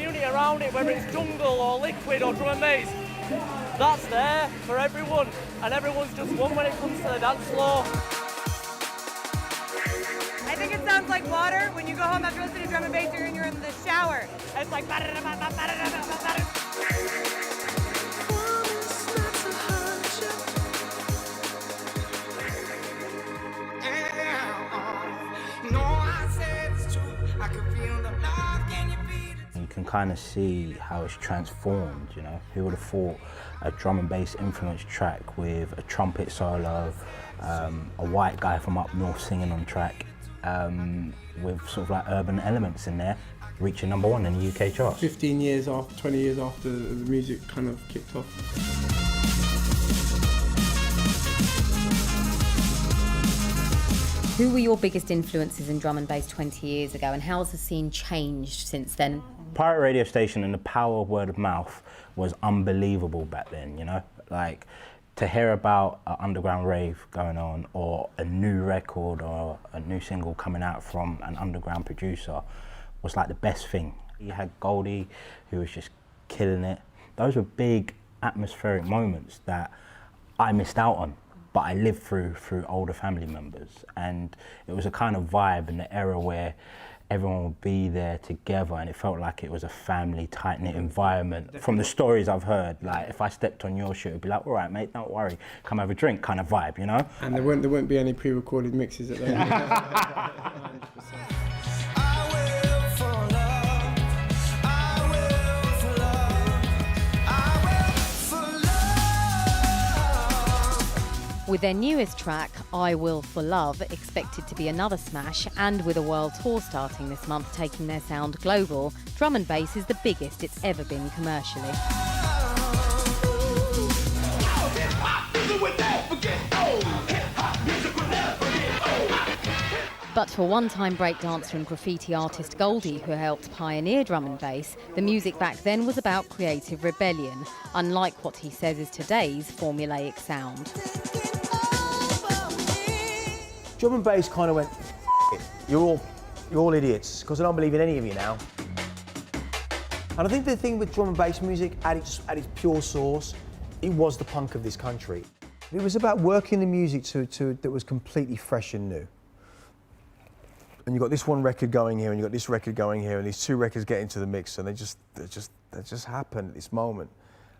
community around it, whether it's jungle or liquid or drum and bass, that's there for everyone, and everyone's just one when it comes to the dance floor. I think it sounds like water when you go home after listening to drum and bass and you're in the shower. It's like You can kind of see how it's transformed, you know. Who would have thought a drum and bass influenced track with a trumpet solo, a white guy from up north singing on track, with sort of like urban elements in there, reaching #1 in the UK charts. 15 years after, 20 years after the music kind of kicked off. Who were your biggest influences in drum and bass 20 years ago, and how has the scene changed since then? Pirate radio station and the power of word of mouth was unbelievable back then, you know? Like, to hear about an underground rave going on, or a new record or a new single coming out from an underground producer was like the best thing. You had Goldie, who was just killing it. Those were big atmospheric moments that I missed out on, but I lived through older family members. And it was a kind of vibe in the era where everyone would be there together, and it felt like it was a family, tight-knit environment. From the stories I've heard, like if I stepped on your shit, it'd be like, all right, mate, don't worry, come have a drink kind of vibe, you know? And there won't be any pre-recorded mixes at that. With their newest track, I Will For Love, expected to be another smash, and with a world tour starting this month taking their sound global, drum and bass is the biggest it's ever been commercially. But for one-time breakdancer and graffiti artist Goldie, who helped pioneer drum and bass, the music back then was about creative rebellion, unlike what he says is today's formulaic sound. Drum and bass kind of went, it. You're all idiots, because I don't believe in any of you now. And I think the thing with drum and bass music, at its pure source, it was the punk of this country. It was about working the music that was completely fresh and new. And you've got this one record going here, and you've got this record going here, and these two records get into the mix, and they just happen at this moment.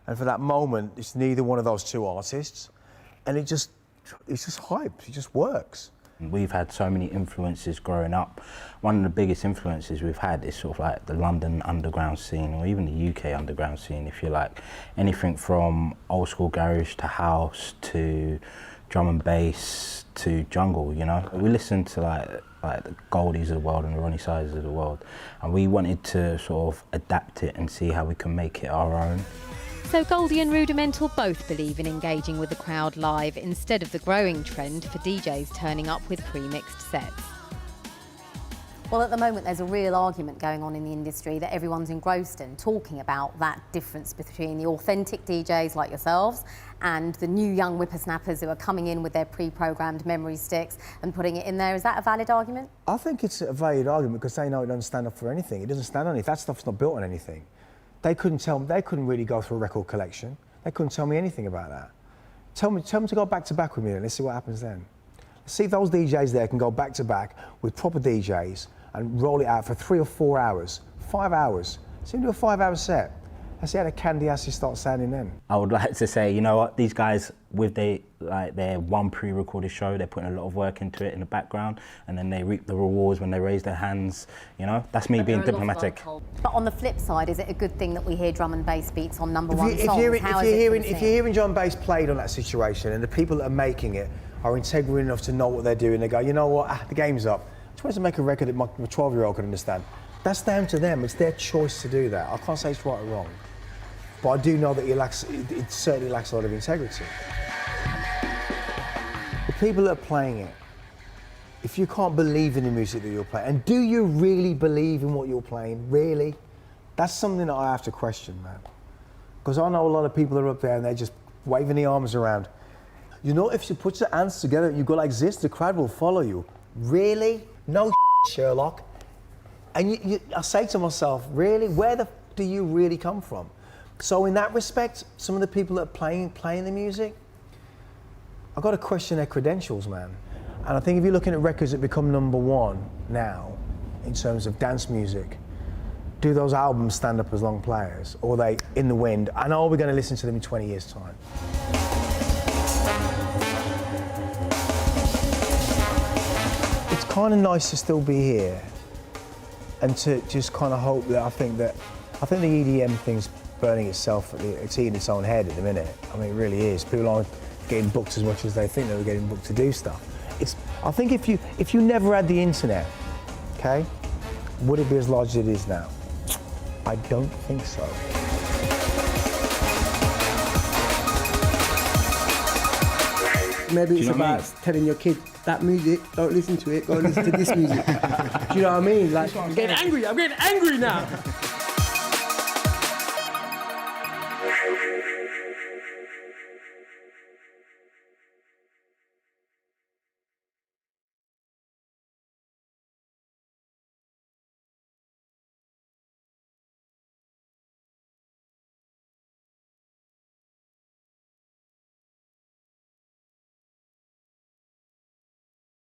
And for that moment, it's neither one of those two artists, and it's just hype, it just works. We've had so many influences growing up. One of the biggest influences we've had is sort of like the London underground scene, or even the UK underground scene, if you like. Anything from old school garage to house to drum and bass to jungle, you know. We listened to like the Goldies of the world and the Ronnie Sizes of the world, and we wanted to sort of adapt it and see how we can make it our own. So Goldie and Rudimental both believe in engaging with the crowd live instead of the growing trend for DJs turning up with pre-mixed sets. Well, at the moment there's a real argument going on in the industry that everyone's engrossed in, talking about that difference between the authentic DJs like yourselves and the new young whippersnappers who are coming in with their pre-programmed memory sticks and putting it in there. Is that a valid argument? I think it's a valid argument because they know it doesn't stand up for anything. It doesn't stand on anything. That stuff's not built on anything. They couldn't really go through a record collection. They couldn't tell me anything about that. Tell them to go back to back with me and let's see what happens then. Let's see if those DJs there can go back to back with proper DJs and roll it out for 3 or 4 hours, 5 hours. See them do a 5-hour set. Let's see how the candy asses start sounding then. I would like to say, you know what, these guys, with their one pre-recorded show, they're putting a lot of work into it in the background, and then they reap the rewards when they raise their hands, you know? That's me being diplomatic. But on the flip side, is it a good thing that we hear drum and bass beats on #1 songs? If you're hearing drum and bass played on that situation, and the people that are making it are integral enough to know what they're doing, they go, you know what, the game's up. I just wanted to make a record that my 12-year-old could understand. That's down to them. It's their choice to do that. I can't say it's right or wrong. But I do know that it certainly lacks a lot of integrity. The people that are playing it, if you can't believe in the music that you're playing, and do you really believe in what you're playing, really? That's something that I have to question, man. Because I know a lot of people that are up there and they're just waving the arms around. You know, if you put your hands together and you go like this, the crowd will follow you. Really? No Sherlock. And I say to myself, really, where the do you really come from? So in that respect, some of the people that are playing the music, I've got to question their credentials, man. And I think if you're looking at records that become #1 now, in terms of dance music, do those albums stand up as long players? Or are they in the wind? And are we going to listen to them in 20 years' time? It's kind of nice to still be here and to just kind of hope that I think the EDM thing's burning itself, it's eating its own head at the minute. I mean, it really is. People aren't getting booked as much as they think they were getting booked to do stuff. I think if you never had the internet, okay, would it be as large as it is now? I don't think so. Maybe it's about telling your kid that music, don't listen to it, go listen to this music. Do you know what I mean? Like, I'm getting angry now.